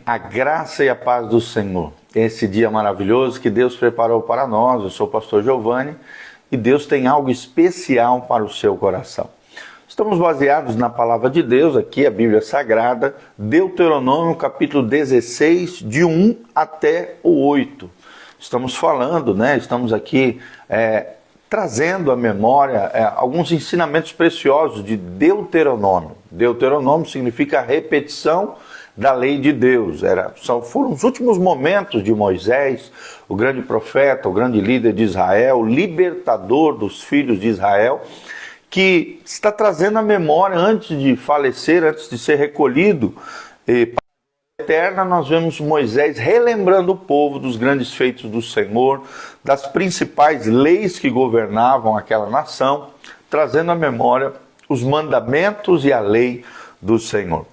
A graça e a paz do Senhor. Esse dia maravilhoso que Deus preparou para nós. Eu sou o pastor Giovanni e Deus tem algo especial para o seu coração. Estamos baseados na palavra de Deus, aqui a Bíblia Sagrada, Deuteronômio capítulo 16, de 1 até o 8. Estamos falando, estamos aqui trazendo à memória alguns ensinamentos preciosos de Deuteronômio. Deuteronômio significa repetição da lei de Deus. Foram os últimos momentos de Moisés, o grande profeta, o grande líder de Israel, o libertador dos filhos de Israel, que está trazendo a memória antes de falecer, antes de ser recolhido para a eterna. Nós vemos Moisés relembrando o povo dos grandes feitos do Senhor, das principais leis que governavam aquela nação, trazendo à memória os mandamentos e a lei do Senhor.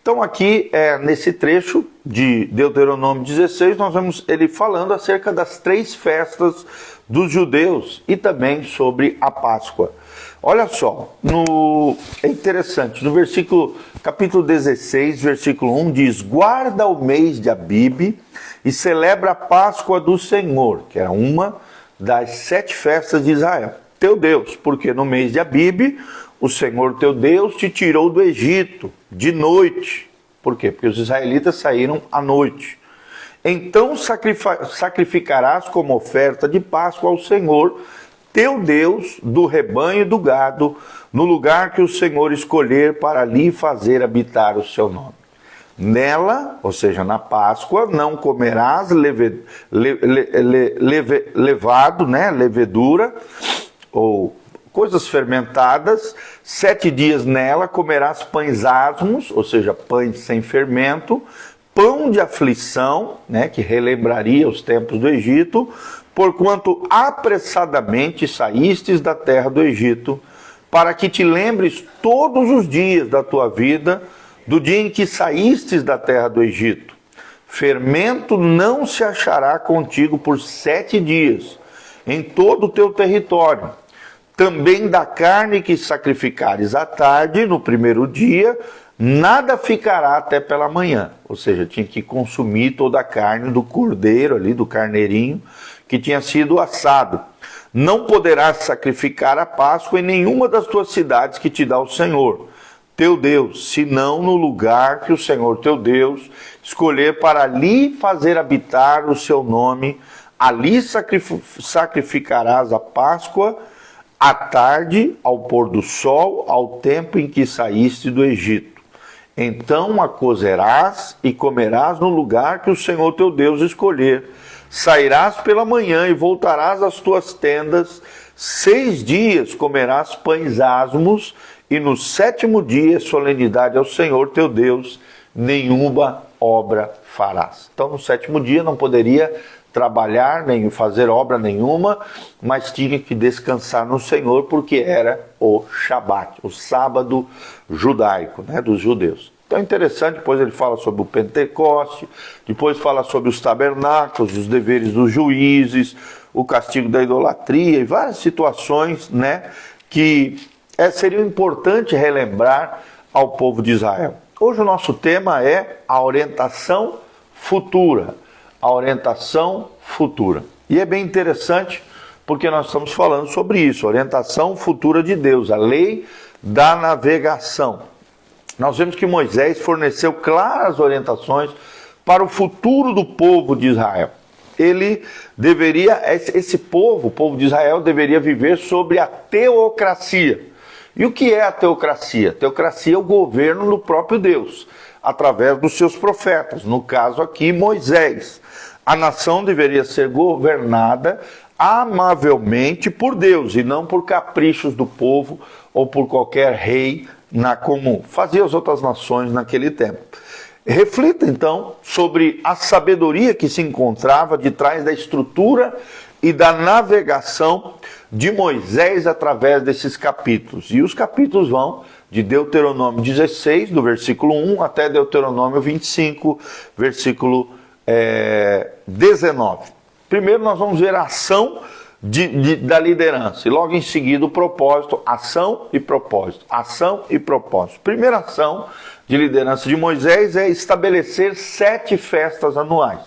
Então aqui, nesse trecho de Deuteronômio 16, nós vemos ele falando acerca das 3 festas dos judeus e também sobre a Páscoa. Olha só, é interessante, no capítulo 16, versículo 1, diz: guarda o mês de Abibe e celebra a Páscoa do Senhor, que era uma das 7 festas de Israel, teu Deus, porque no mês de Abibe o Senhor teu Deus te tirou do Egito de noite. Por quê? Porque os israelitas saíram à noite. Então sacrificarás como oferta de Páscoa ao Senhor teu Deus do rebanho e do gado, no lugar que o Senhor escolher para ali fazer habitar o seu nome. Nela, ou seja, na Páscoa, não comerás levedura ou coisas fermentadas. 7 dias nela comerás pães asmos, ou seja, pães sem fermento, pão de aflição, que relembraria os tempos do Egito, porquanto apressadamente saístes da terra do Egito, para que te lembres todos os dias da tua vida, do dia em que saístes da terra do Egito. Fermento não se achará contigo por 7 dias, em todo o teu território. Também da carne que sacrificares à tarde, no primeiro dia, nada ficará até pela manhã. Ou seja, tinha que consumir toda a carne do cordeiro ali, do carneirinho, que tinha sido assado. Não poderás sacrificar a Páscoa em nenhuma das tuas cidades que te dá o Senhor, teu Deus, senão no lugar que o Senhor teu Deus escolher para ali fazer habitar o seu nome. Ali sacrificarás a Páscoa à tarde, ao pôr do sol, ao tempo em que saíste do Egito. Então a cozerás e comerás no lugar que o Senhor teu Deus escolher. Sairás pela manhã e voltarás às tuas tendas. 6 dias comerás pães asmos, e no 7º dia, solenidade ao Senhor teu Deus, nenhuma obra farás. Então no 7º dia não poderia trabalhar, nem fazer obra nenhuma, mas tinha que descansar no Senhor, porque era o Shabat, o sábado judaico, dos judeus. Então é interessante, depois ele fala sobre o Pentecoste, depois fala sobre os tabernáculos, os deveres dos juízes, o castigo da idolatria e várias situações, que seriam importantes relembrar ao povo de Israel. Hoje o nosso tema é a orientação futura. A orientação futura. E é bem interessante porque nós estamos falando sobre isso, a orientação futura de Deus, a lei da navegação. Nós vemos que Moisés forneceu claras orientações para o futuro do povo de Israel. Esse povo, o povo de Israel, deveria viver sobre a teocracia. E o que é a teocracia? A teocracia é o governo do próprio Deus, através dos seus profetas, no caso aqui Moisés. A nação deveria ser governada amavelmente por Deus e não por caprichos do povo ou por qualquer rei comum. Fazia as outras nações naquele tempo. Reflita então sobre a sabedoria que se encontrava de trás da estrutura e da navegação de Moisés através desses capítulos. E os capítulos vão de Deuteronômio 16, do versículo 1 até Deuteronômio 25, versículo 19. Primeiro nós vamos ver a ação da liderança. E logo em seguida o propósito, ação e propósito. Ação e propósito. Primeira ação de liderança de Moisés é estabelecer 7 festas anuais.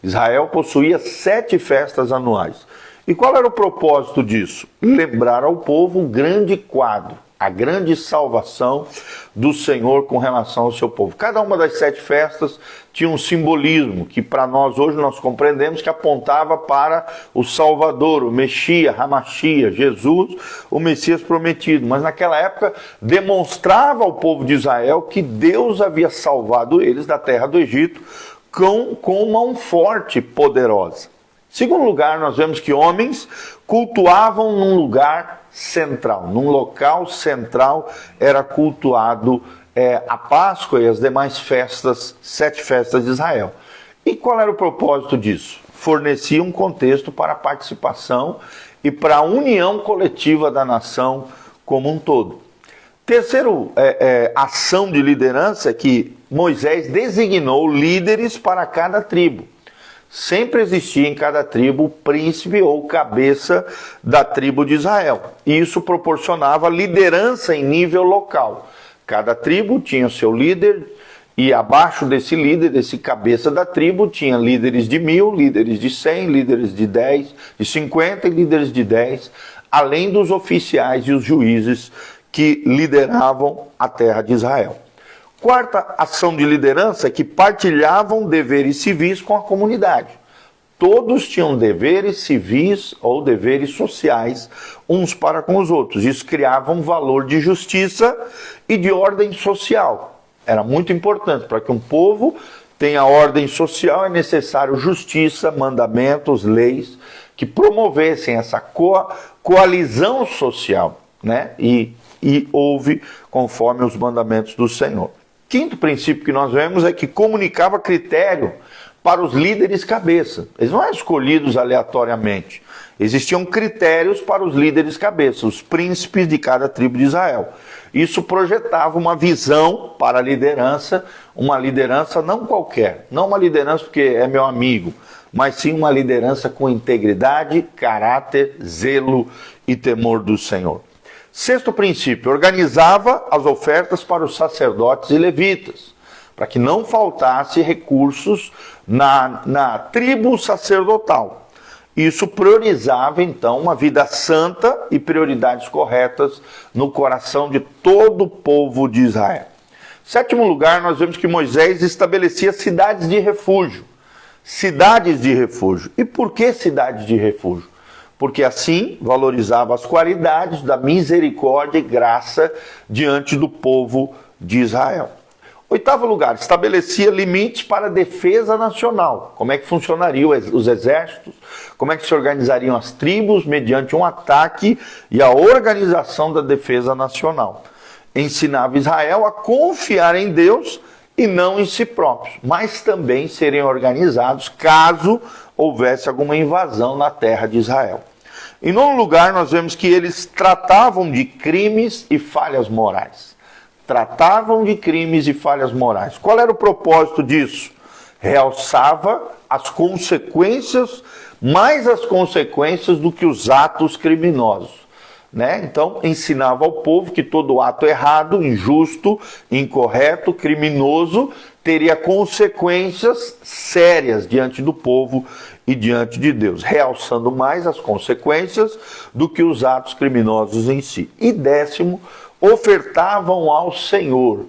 Israel possuía 7 festas anuais. E qual era o propósito disso? Lembrar ao povo o grande quadro, a grande salvação do Senhor com relação ao seu povo. Cada uma das 7 festas tinha um simbolismo que para nós hoje nós compreendemos que apontava para o Salvador, o Messias, Hamashia, Jesus, o Messias prometido. Mas naquela época demonstrava ao povo de Israel que Deus havia salvado eles da terra do Egito com uma mão forte e poderosa. Em segundo lugar, nós vemos que homens cultuavam num lugar central, num local central era cultuado a Páscoa e as demais festas, 7 festas de Israel. E qual era o propósito disso? Fornecia um contexto para a participação e para a união coletiva da nação como um todo. Terceiro ação de liderança é que Moisés designou líderes para cada tribo. Sempre existia em cada tribo o príncipe ou cabeça da tribo de Israel. E isso proporcionava liderança em nível local. Cada tribo tinha seu líder e abaixo desse líder, desse cabeça da tribo, tinha líderes de 1000, líderes de 100, líderes de 10, de 50 e líderes de 10, além dos oficiais e os juízes que lideravam a terra de Israel. Quarta ação de liderança é que partilhavam deveres civis com a comunidade. Todos tinham deveres civis ou deveres sociais uns para com os outros. Isso criava um valor de justiça e de ordem social. Era muito importante. Para que um povo tenha ordem social é necessário justiça, mandamentos, leis que promovessem essa coalizão social, né? E houve conforme os mandamentos do Senhor. Quinto princípio que nós vemos é que comunicava critério para os líderes cabeça. Eles não eram escolhidos aleatoriamente. Existiam critérios para os líderes cabeça, os príncipes de cada tribo de Israel. Isso projetava uma visão para a liderança, uma liderança não qualquer, não uma liderança porque é meu amigo, mas sim uma liderança com integridade, caráter, zelo e temor do Senhor. Sexto princípio, organizava as ofertas para os sacerdotes e levitas, para que não faltasse recursos na tribo sacerdotal. Isso priorizava, então, uma vida santa e prioridades corretas no coração de todo o povo de Israel. Sétimo lugar, nós vemos que Moisés estabelecia cidades de refúgio. Cidades de refúgio. E por que cidades de refúgio? Porque assim valorizava as qualidades da misericórdia e graça diante do povo de Israel. Oitavo lugar, estabelecia limites para a defesa nacional. Como é que funcionariam os exércitos, como é que se organizariam as tribos mediante um ataque e a organização da defesa nacional. Ensinava Israel a confiar em Deus e não em si próprios, mas também serem organizados caso houvesse alguma invasão na terra de Israel. Em nono lugar, nós vemos que eles tratavam de crimes e falhas morais. Tratavam de crimes e falhas morais. Qual era o propósito disso? Realçava as consequências, mais as consequências do que os atos criminosos. Né? Então, ensinava ao povo que todo ato errado, injusto, incorreto, criminoso, teria consequências sérias diante do povo e diante de Deus, realçando mais as consequências do que os atos criminosos em si. E décimo, ofertavam ao Senhor.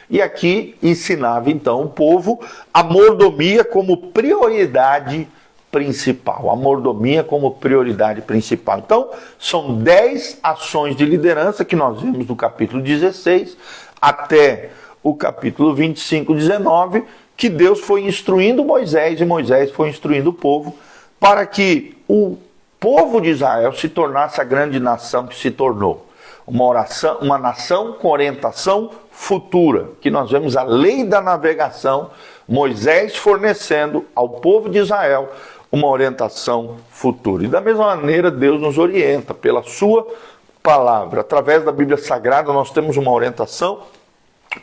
E aqui ensinava então o povo a mordomia como prioridade principal. A mordomia como prioridade principal. Então, são 10 ações de liderança que nós vemos do capítulo 16 até o capítulo 25, 19, que Deus foi instruindo Moisés e Moisés foi instruindo o povo para que o povo de Israel se tornasse a grande nação que se tornou. Uma nação com orientação futura, que nós vemos a lei da navegação, Moisés fornecendo ao povo de Israel uma orientação futura. E da mesma maneira Deus nos orienta pela sua palavra. Através da Bíblia Sagrada nós temos uma orientação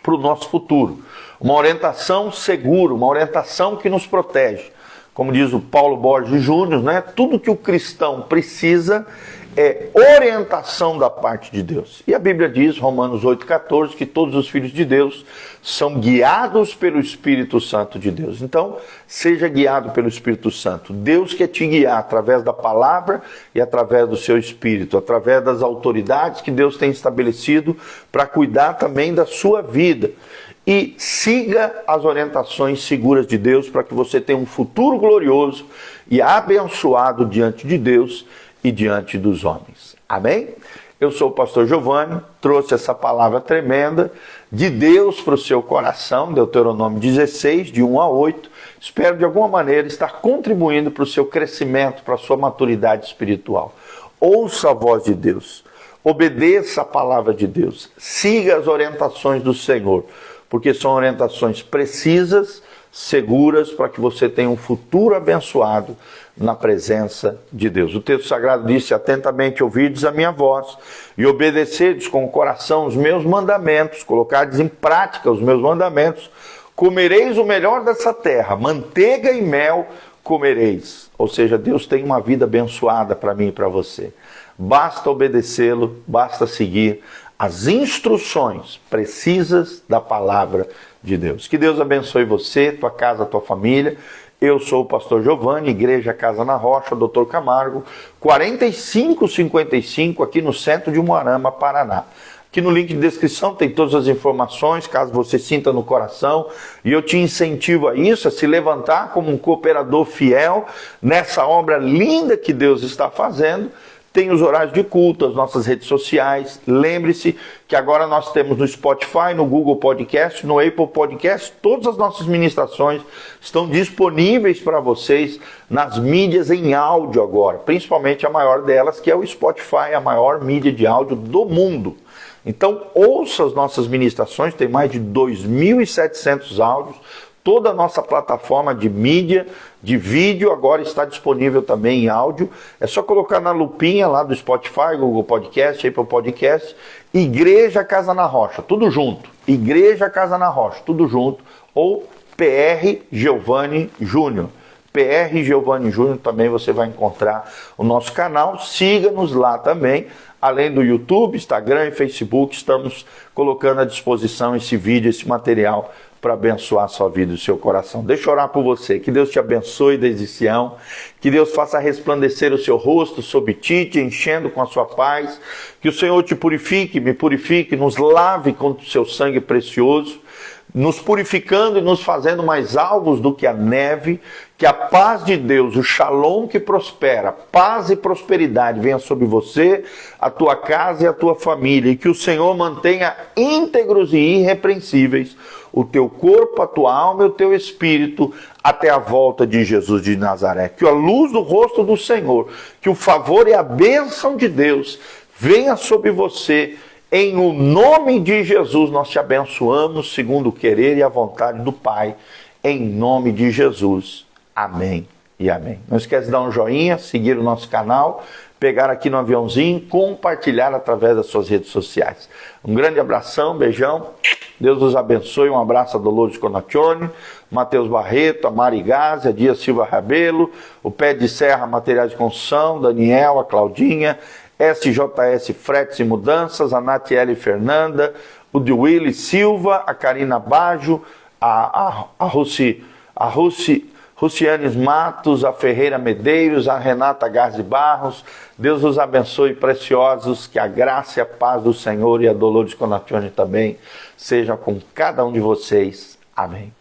para o nosso futuro. Uma orientação segura, uma orientação que nos protege. como diz o Paulo Borges Júnior, né? Tudo que o cristão precisa é orientação da parte de Deus. E a Bíblia diz, Romanos 8,14, que todos os filhos de Deus são guiados pelo Espírito Santo de Deus. Então, seja guiado pelo Espírito Santo. Deus quer te guiar através da palavra e através do seu Espírito, através das autoridades que Deus tem estabelecido para cuidar também da sua vida. E siga as orientações seguras de Deus para que você tenha um futuro glorioso e abençoado diante de Deus e diante dos homens. Amém? Eu sou o pastor Giovanni, trouxe essa palavra tremenda de Deus para o seu coração, Deuteronômio 16, de 1 a 8. Espero de alguma maneira estar contribuindo para o seu crescimento, para a sua maturidade espiritual. Ouça a voz de Deus, obedeça a palavra de Deus, siga as orientações do Senhor, porque são orientações precisas, seguras, para que você tenha um futuro abençoado na presença de Deus. O texto sagrado disse: atentamente ouvides a minha voz e obedecedes com o coração os meus mandamentos, colocardes em prática os meus mandamentos, comereis o melhor dessa terra, manteiga e mel comereis. Ou seja, Deus tem uma vida abençoada para mim e para você. Basta obedecê-lo, basta seguir as instruções precisas da palavra de Deus. Que Deus abençoe você, tua casa, tua família. Eu sou o pastor Giovanni, Igreja Casa na Rocha, Dr. Camargo, 4555, aqui no centro de Umuarama, Paraná. Aqui no link de descrição tem todas as informações, caso você sinta no coração. E eu te incentivo a isso, a se levantar como um cooperador fiel nessa obra linda que Deus está fazendo. Tem os horários de culto, as nossas redes sociais. Lembre-se que agora nós temos no Spotify, no Google Podcast, no Apple Podcast, todas as nossas ministrações estão disponíveis para vocês nas mídias em áudio agora, principalmente a maior delas, que é o Spotify, a maior mídia de áudio do mundo. Então, ouça as nossas ministrações, tem mais de 2.700 áudios. Toda a nossa plataforma de mídia, de vídeo, agora está disponível também em áudio. É só colocar na lupinha lá do Spotify, Google Podcast, Apple Podcast, Igreja Casa na Rocha, tudo junto. Igreja Casa na Rocha, tudo junto. Ou PR Giovanni Júnior. PR Giovanni Júnior também você vai encontrar o nosso canal. Siga-nos lá também. Além do YouTube, Instagram e Facebook, estamos colocando à disposição esse vídeo, esse material para abençoar a sua vida e o seu coração. Deixa eu orar por você. Que Deus te abençoe desde Sião. Que Deus faça resplandecer o seu rosto sobre ti, te enchendo com a sua paz. Que o Senhor te purifique, me purifique, nos lave com o seu sangue precioso, nos purificando e nos fazendo mais alvos do que a neve. Que a paz de Deus, o shalom que prospera, paz e prosperidade venha sobre você, a tua casa e a tua família. E que o Senhor mantenha íntegros e irrepreensíveis o teu corpo, a tua alma e o teu espírito até a volta de Jesus de Nazaré. Que a luz do rosto do Senhor, que o favor e a bênção de Deus venha sobre você. Em o nome de Jesus nós te abençoamos segundo o querer e a vontade do Pai. Em nome de Jesus. Amém e amém. Não esquece de dar um joinha, seguir o nosso canal, pegar aqui no aviãozinho, compartilhar através das suas redes sociais. Um grande abração, beijão. Deus os abençoe. Um abraço a Dolores Conaccione, Matheus Barreto, a Mari Gazi, a Dia Silva Rabelo, o Pé de Serra Materiais de Construção, Daniel, a Claudinha, SJS Fretes e Mudanças, a Natiele Fernanda, o de Willy Silva, a Karina Bajo, a Rucianes Matos, a Ferreira Medeiros, a Renata Garzi Barros. Deus os abençoe, preciosos, que a graça e a paz do Senhor e a Dolores Conaccione também sejam com cada um de vocês. Amém.